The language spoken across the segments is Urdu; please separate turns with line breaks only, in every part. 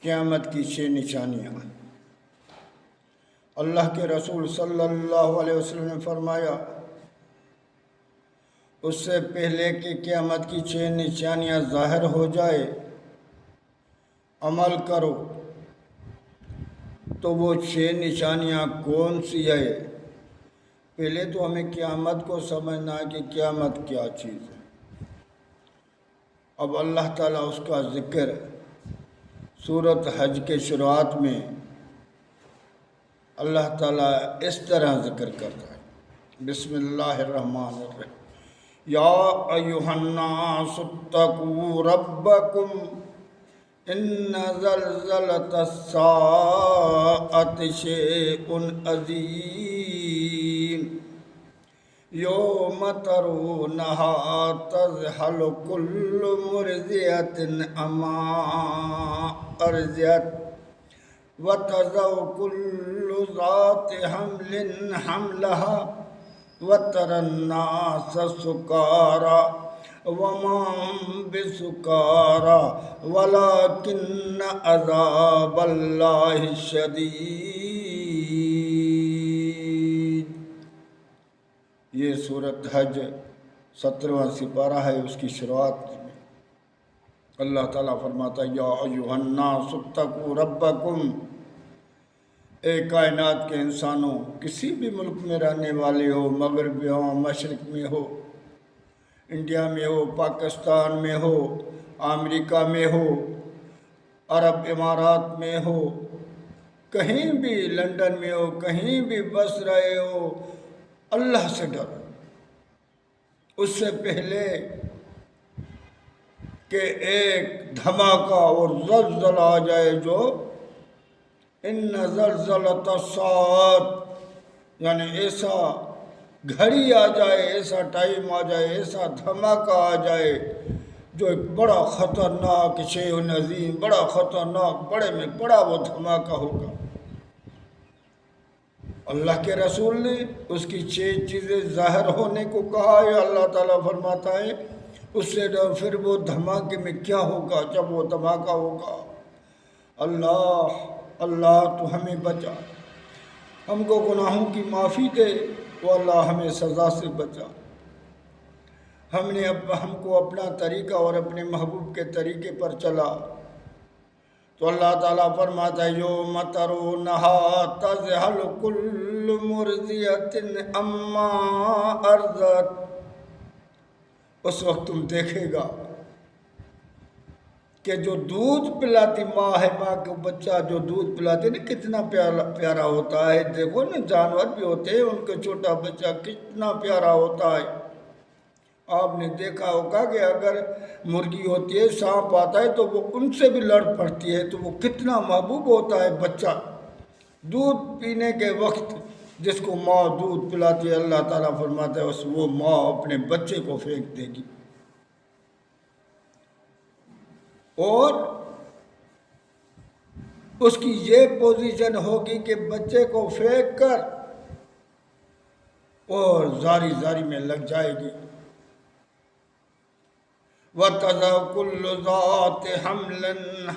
قیامت کی 6 نشانیاں۔ اللہ کے رسول صلی اللہ علیہ وسلم نے فرمایا اس سے پہلے کہ قیامت کی 6 نشانیاں ظاہر ہو جائے عمل کرو۔ تو وہ 6 نشانیاں کون سی ہے؟ پہلے تو ہمیں قیامت کو سمجھنا ہے کہ قیامت کیا چیز ہے۔ اب اللہ تعالیٰ اس کا ذکر سورۃ حج کے شروعات میں اللہ تعالیٰ اس طرح ذکر کرتا ہے، بسم اللہ الرحمن الرحیم، یا ایھا الناس اتقوا ربکم ان زلزلۃ الساعۃ شیء عظیم یوم ترونہا تذہل کل مرضعۃ عما ارضعت وتضع كل ذات حمل حملها وترى الناس سكارى وما هم بسكارى ولكن عذاب الله شديد۔ یہ سورۃ حج 17واں سپارہ ہے، اس کی شروعات میں اللہ تعالیٰ فرماتا ہے یا ایھا الناس اتقوا ربکم، اے کائنات کے انسانوں، کسی بھی ملک میں رہنے والے ہو، مغرب میں ہو، مشرق میں ہو، انڈیا میں ہو، پاکستان میں ہو، امریکہ میں ہو، عرب امارات میں ہو، کہیں بھی لندن میں ہو، کہیں بھی بس رہے ہو، اللہ سے ڈرو۔ اس سے پہلے کہ ایک دھماکہ اور زلزلہ آ جائے، جو ان زلزلۃ الساعۃ، یعنی ایسا گھڑی آ جائے، ایسا ٹائم آ جائے، ایسا دھماکہ آ جائے جو ایک بڑا خطرناک شیء عظیم، بڑا خطرناک، بڑے میں بڑا وہ دھماکہ ہوگا۔ اللہ کے رسول نے اس کی 6 چیزیں ظاہر ہونے کو کہا ہے۔ اللہ تعالیٰ فرماتا ہے اس سے پھر وہ دھماکے میں کیا ہوگا جب وہ دھماکہ ہوگا۔ اللہ اللہ تو ہمیں بچا، ہم کو گناہوں کی معافی دے، وہ اللہ ہمیں سزا سے بچا۔ ہم کو اپنا طریقہ اور اپنے محبوب کے طریقے پر چلا تو اللہ تعالیٰ فرماتا ہے یوم ترونہا تذہل کل مرضعۃ عما ارضعت، اس وقت تم دیکھے گا کہ جو دودھ پلاتی ماں ہے، ماں کو بچہ جو دودھ پلاتے نا کتنا پیارا ہوتا ہے۔ دیکھو نا، جانور بھی ہوتے ہیں، ان کا چھوٹا بچہ کتنا پیارا ہوتا ہے۔ آپ نے دیکھا ہوگا کہ اگر مرغی ہوتی ہے، سانپ آتا ہے تو وہ ان سے بھی لڑ پڑتی ہے، تو وہ کتنا محبوب ہوتا ہے بچہ۔ دودھ پینے کے وقت جس کو ماں دودھ پلاتی ہے، اللہ تعالیٰ فرماتا ہے وہ ماں اپنے بچے کو پھینک دے گی، اور اس کی یہ پوزیشن ہوگی کہ بچے کو پھینک کر اور زاری زاری میں لگ جائے گی۔ وَتَضَعُ كُلُّ ذَاتِ حَمْلٍ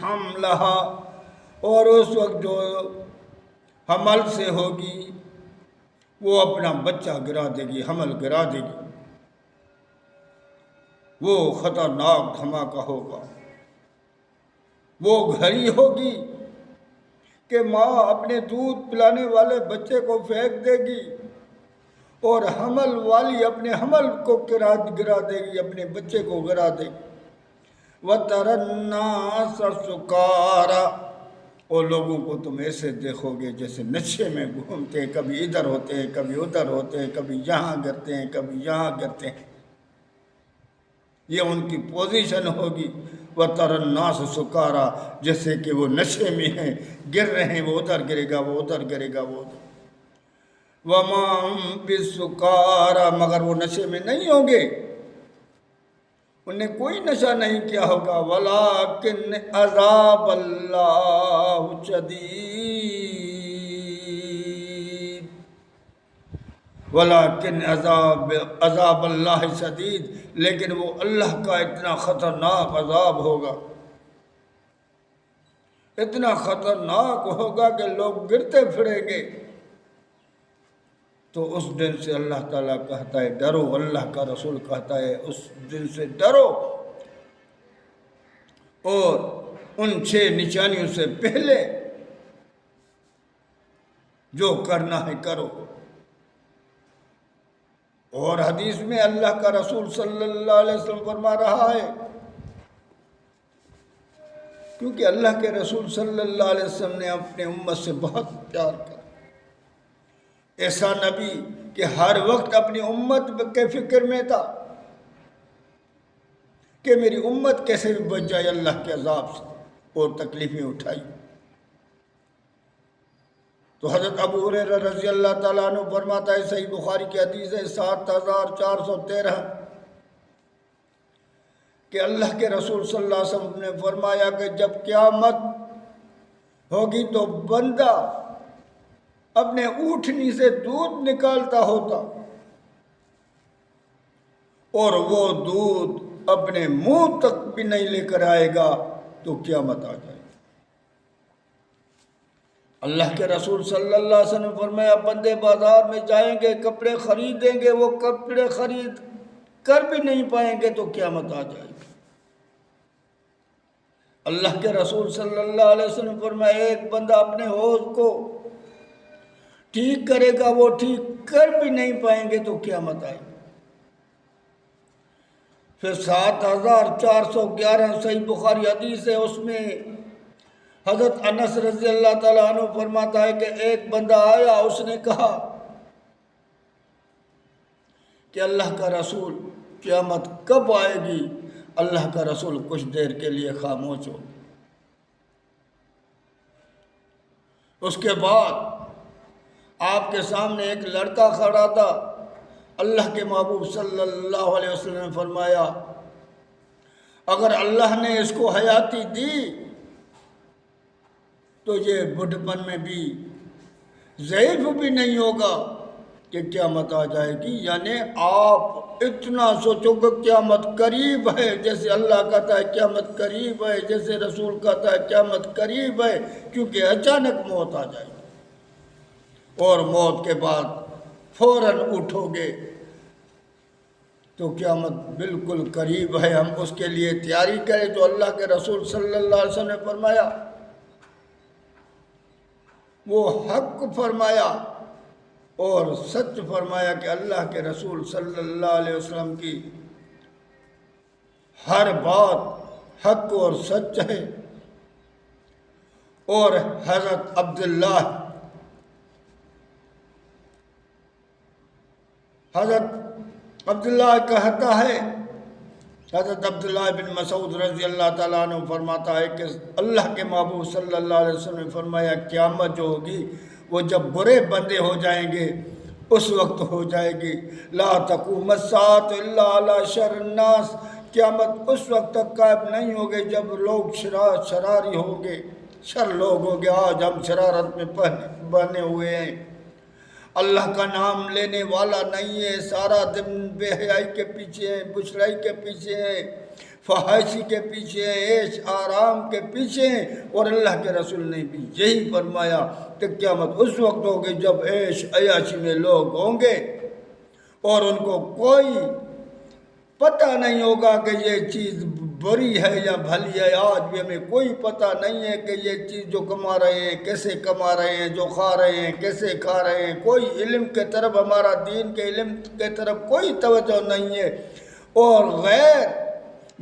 حَمْلَهَا، اور اس وقت جو حمل سے ہوگی وہ اپنا بچہ گرا دے گی، حمل گرا دے گی۔ وہ خطرناک دھماکہ ہوگا، وہ گھڑی ہوگی کہ ماں اپنے دودھ پلانے والے بچے کو پھینک دے گی اور حمل والی اپنے حمل کو گرا دے گی، اپنے بچے کو گرا دے گی۔ وَتَرَى النَّاسَ سُكَارَى، اور لوگوں کو تم ایسے دیکھو گے جیسے نشے میں گھومتے ہیں، کبھی ادھر ہوتے ہیں، کبھی ادھر ہوتے ہیں، کبھی یہاں گرتے ہیں، کبھی یہاں گرتے ہیں۔ یہ ان کی پوزیشن ہوگی۔ وَتَرَى النَّاسَ سُكَارَى، جیسے کہ وہ نشے میں ہیں، گر رہے ہیں، وہ ادھر گرے گا، وہ ادھر گرے گا، وہ ادھر۔ وَمَا هُمْ بِسُكَارَى، مگر وہ نشے میں نہیں ہوں گے، انہیں کوئی نشہ نہیں کیا ہوگا۔ وَلَٰكِنْ عَذَابَ اللَّهِ شَدِيدٌ، وَلَٰكِنْ عَذَابَ اللَّهِ شَدِيدٌ، لیکن وہ اللہ کا اتنا خطرناک عذاب ہوگا۔ اتنا خطرناک ہوگا کہ لوگ گرتے پھریں گے۔ تو اس دن سے اللہ تعالیٰ کہتا ہے ڈرو، اللہ کا رسول کہتا ہے اس دن سے ڈرو، اور ان 6 نشانیوں سے پہلے جو کرنا ہے کرو۔ اور حدیث میں اللہ کا رسول صلی اللہ علیہ وسلم فرما رہا ہے، کیونکہ اللہ کے رسول صلی اللہ علیہ وسلم نے اپنے امت سے بہت پیار کیا، ایسا نبی کہ ہر وقت اپنی امت کے فکر میں تھا کہ میری امت کیسے بھی بچ جائے اللہ کے عذاب سے، اور تکلیفیں اٹھائی۔ تو حضرت ابو ہریرہ رضی اللہ تعالیٰ عنہ فرماتا ہے، صحیح بخاری کی حدیث ہے 7413، کہ اللہ کے رسول صلی اللہ علیہ وسلم نے فرمایا کہ جب قیامت ہوگی تو بندہ اپنے اونٹنی سے دودھ نکالتا ہوتا اور وہ دودھ اپنے منہ تک بھی نہیں لے کر آئے گا تو قیامت آ جائے گی۔ اللہ کے رسول صلی اللہ علیہ وسلم نے فرمایا، بندے بازار میں جائیں گے، کپڑے خریدیں گے، وہ کپڑے خرید کر بھی نہیں پائیں گے تو قیامت آ جائے گی۔ اللہ کے رسول صلی اللہ علیہ وسلم نے فرمایا، ایک بندہ اپنے حوض کو ٹھیک کرے گا، وہ ٹھیک کر بھی نہیں پائیں گے تو قیامت آئے گی۔ پھر 7411 صحیح بخاری حدیث ہے، اس میں حضرت انس رضی اللہ تعالیٰ عنہ فرماتا ہے کہ ایک بندہ آیا، اس نے کہا کہ اللہ کا رسول قیامت کب آئے گی؟ اللہ کا رسول کچھ دیر کے لیے خاموش ہو۔ اس کے بعد آپ کے سامنے ایک لڑکا کھڑا تھا، اللہ کے محبوب صلی اللہ علیہ وسلم نے فرمایا، اگر اللہ نے اس کو حیاتی دی تو یہ بڑھپن میں بھی ضعیف بھی نہیں ہوگا کہ قیامت آ جائے گی۔ یعنی آپ اتنا سوچو کہ قیامت قریب ہے، جیسے اللہ کہتا ہے قیامت قریب ہے، جیسے رسول کہتا ہے قیامت قریب ہے، کیونکہ اچانک موت آ جائے گی اور موت کے بعد فوراً اٹھو گے تو قیامت بالکل قریب ہے۔ ہم اس کے لیے تیاری کریں جو اللہ کے رسول صلی اللہ علیہ وسلم نے فرمایا، وہ حق فرمایا اور سچ فرمایا کہ اللہ کے رسول صلی اللہ علیہ وسلم کی ہر بات حق اور سچ ہے۔ اور حضرت عبداللہ کہتا ہے، حضرت عبداللہ بن مسعود رضی اللہ تعالیٰ عنہ فرماتا ہے کہ اللہ کے محبوب صلی اللہ علیہ وسلم نے فرمایا، قیامت جو ہوگی وہ جب برے بندے ہو جائیں گے اس وقت ہو جائے گی۔ لا تقوم الساعة الا علی شر الناس، قیامت اس وقت تک قائم نہیں ہوگی جب لوگ شراری ہوں گے، شر لوگ ہوں گے۔ آج ہم شرارت میں بنے ہوئے ہیں، اللہ کا نام لینے والا نہیں ہے، سارا دن بے حیائی کے پیچھے ہیں، بچڑائی کے پیچھے ہیں، فحاشی کے پیچھے ہیں، عیش آرام کے پیچھے ہیں۔ اور اللہ کے رسول نے بھی یہی فرمایا کہ قیامت اس وقت ہوگی جب عیش عیاشی میں لوگ ہوں گے اور ان کو کوئی پتہ نہیں ہوگا کہ یہ چیز بری ہے یا بھلی ہے۔ آج بھی ہمیں کوئی پتہ نہیں ہے کہ یہ چیز جو کما رہے ہیں کیسے کما رہے ہیں، جو کھا رہے ہیں کیسے کھا رہے ہیں۔ کوئی علم کے طرف، ہمارا دین کے علم کے طرف کوئی توجہ نہیں ہے، اور غیر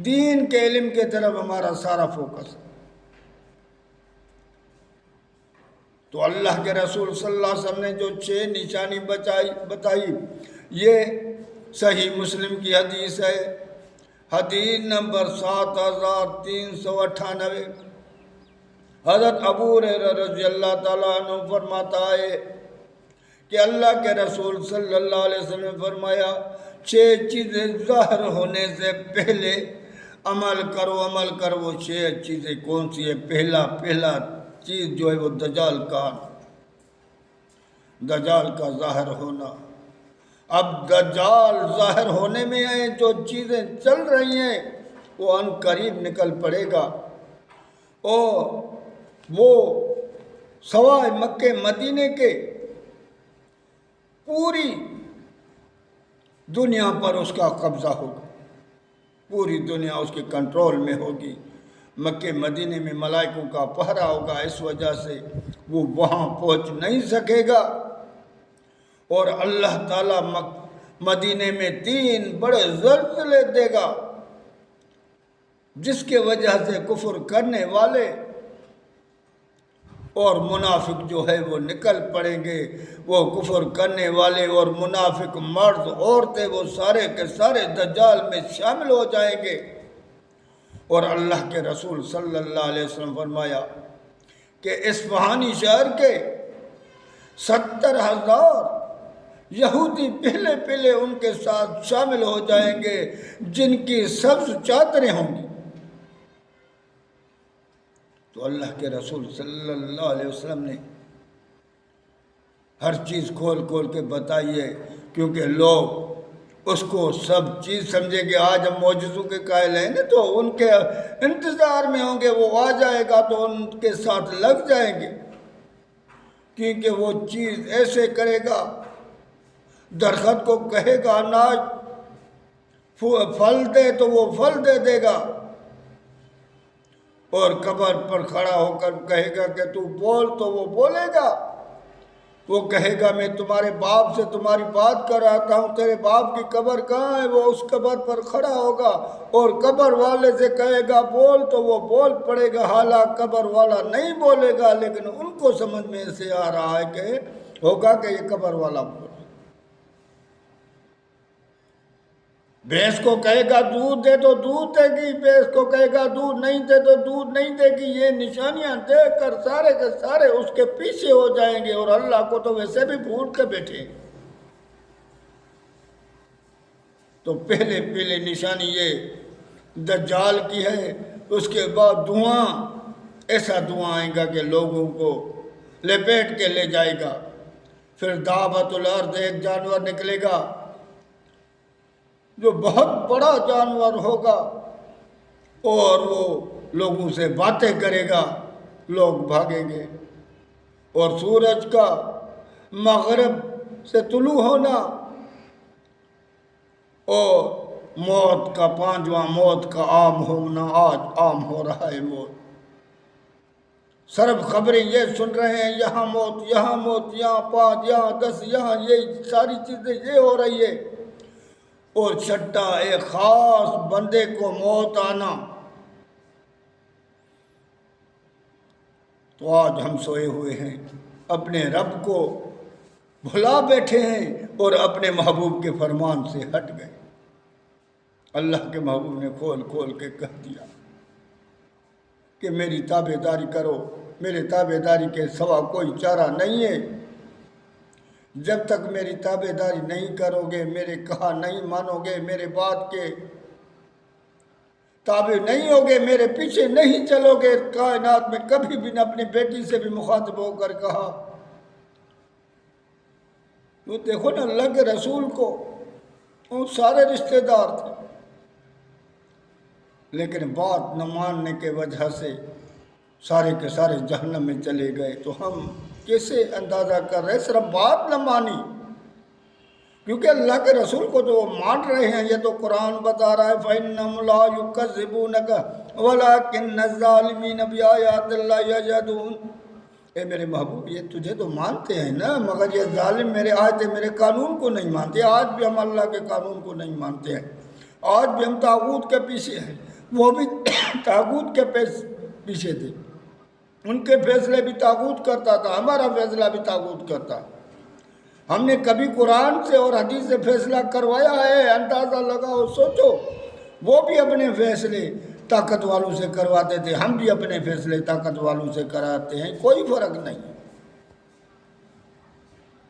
دین کے علم کے طرف ہمارا سارا فوکس ہے۔ تو اللہ کے رسول صلی اللہ علیہ وسلم نے جو 6 نشانی بتائی، یہ صحیح مسلم کی حدیث ہے، حدیث نمبر 7398۔ حضرت ابو ہریرہ رضی اللہ تعالیٰ عنہ فرماتا ہے کہ اللہ کے رسول صلی اللہ علیہ وسلم نے فرمایا، 6 چیزیں ظاہر ہونے سے پہلے عمل کرو۔ وہ 6 چیزیں کون سی ہے؟ پہلا چیز جو ہے وہ دجال کا ظاہر ہونا۔ اب دجال ظاہر ہونے میں ہے، جو چیزیں چل رہی ہیں وہ ان قریب نکل پڑے گا، اور وہ سوائے مکے مدینے کے پوری دنیا پر اس کا قبضہ ہوگا، پوری دنیا اس کے کنٹرول میں ہوگی۔ مکے مدینے میں ملائکوں کا پہرا ہوگا، اس وجہ سے وہ وہاں پہنچ نہیں سکے گا، اور اللہ تعالیٰ مدینے میں 3 بڑے زلزلے دے گا، جس کے وجہ سے کفر کرنے والے اور منافق جو ہے وہ نکل پڑیں گے۔ وہ کفر کرنے والے اور منافق مرد عورتیں وہ سارے کے سارے دجال میں شامل ہو جائیں گے۔ اور اللہ کے رسول صلی اللہ علیہ وسلم فرمایا کہ اصفہانی شہر کے 70,000 یہودی پہلے پہلے ان کے ساتھ شامل ہو جائیں گے، جن کی سبز چادریں ہوں گی۔ تو اللہ کے رسول صلی اللہ علیہ وسلم نے ہر چیز کھول کھول کے بتائی ہے، کیونکہ لوگ اس کو سب چیز سمجھیں گے۔ آج ہم معجزوں کے قائل ہیں نا، تو ان کے انتظار میں ہوں گے، وہ آ جائے گا تو ان کے ساتھ لگ جائیں گے، کیونکہ وہ چیز ایسے کرے گا، درخت کو کہے گا اناج پھل دے تو وہ پھل دے دے گا، اور قبر پر کھڑا ہو کر کہے گا کہ تو بول تو وہ بولے گا۔ وہ کہے گا میں تمہارے باپ سے تمہاری بات کر رہا ہوں، تیرے باپ کی قبر کہاں ہے؟ وہ اس قبر پر کھڑا ہوگا، اور قبر والے سے کہے گا بول تو وہ بول پڑے گا، حالانکہ قبر والا نہیں بولے گا، لیکن ان کو سمجھ میں سے آ رہا ہے کہ ہوگا کہ یہ قبر والا بول۔ بھینس کو کہے گا دودھ دے تو دودھ دے گی، بھینس کو کہے گا دودھ نہیں دے تو دودھ نہیں دے گی۔ یہ نشانیاں دیکھ کر سارے کے سارے اس کے پیچھے ہو جائیں گے، اور اللہ کو تو ویسے بھی بھول کے بیٹھے۔ تو پہلے نشانی یہ دجال کی ہے۔ اس کے بعد دھواں، ایسا دھواں آئے گا کہ لوگوں کو لپیٹ کے لے جائے گا۔ پھر دابۃ الارض، ایک جانور نکلے گا جو بہت بڑا جانور ہوگا، اور وہ لوگوں سے باتیں کرے گا، لوگ بھاگیں گے۔ اور سورج کا مغرب سے طلوع ہونا، اور موت کا 5واں موت کا عام ہونا، آج عام ہو رہا ہے موت۔ سرب خبریں یہ سن رہے ہیں، یہاں موت، یہاں موت، یہاں 5، یہاں 10، یہاں یہ ساری چیزیں یہ ہو رہی ہے۔ اور چھٹا ایک خاص بندے کو موت آنا۔ تو آج ہم سوئے ہوئے ہیں، اپنے رب کو بھلا بیٹھے ہیں، اور اپنے محبوب کے فرمان سے ہٹ گئے۔ اللہ کے محبوب نے کھول کھول کے کہہ دیا کہ میری تابع داری کرو، میرے تابع داری کے سوا کوئی چارہ نہیں ہے۔ جب تک میری تابع داری نہیں کرو گے، میرے کہا نہیں مانو گے، میرے بات کے تابع نہیں ہوگے، میرے پیچھے نہیں چلو گے، کائنات میں کبھی بھی نہ اپنی بیٹی سے بھی مخاطب ہو کر کہا۔ وہ دیکھو نا اللہ کے رسول کو وہ سارے رشتہ دار تھے، لیکن بات نہ ماننے کے وجہ سے سارے کے سارے جہنم میں چلے گئے۔ تو ہم کیسے اندازہ کر رہے؟ صرف بات نہ مانی، کیونکہ اللہ کے رسول کو تو وہ مان رہے ہیں۔ یہ تو قرآن بتا رہا ہے فَإِنَّهُمْ لَا يُكَذِّبُونَكَ وَلَٰكِنَّ الظَّالِمِينَ بِآيَاتِ اللَّهِ يَجْحَدُونَ۔ اے میرے محبوب، یہ تجھے تو مانتے ہیں نا، مگر یہ ظالم میرے آیتیں، میرے قانون کو نہیں مانتے۔ آج بھی ہم اللہ کے قانون کو نہیں مانتے ہیں، آج بھی ہم طاغوت کے پیچھے ہیں۔ وہ بھی طاغوت کے پیچھے تھے، ان کے فیصلے بھی طاغوت کرتا تھا، ہمارا فیصلہ بھی طاغوت کرتا۔ ہم نے کبھی قرآن سے اور حدیث سے فیصلہ کروایا ہے؟ اندازہ لگاؤ، سوچو۔ وہ بھی اپنے فیصلے طاقت والوں سے کرواتے تھے، ہم بھی اپنے فیصلے طاقت والوں سے کراتے ہیں، کوئی فرق نہیں۔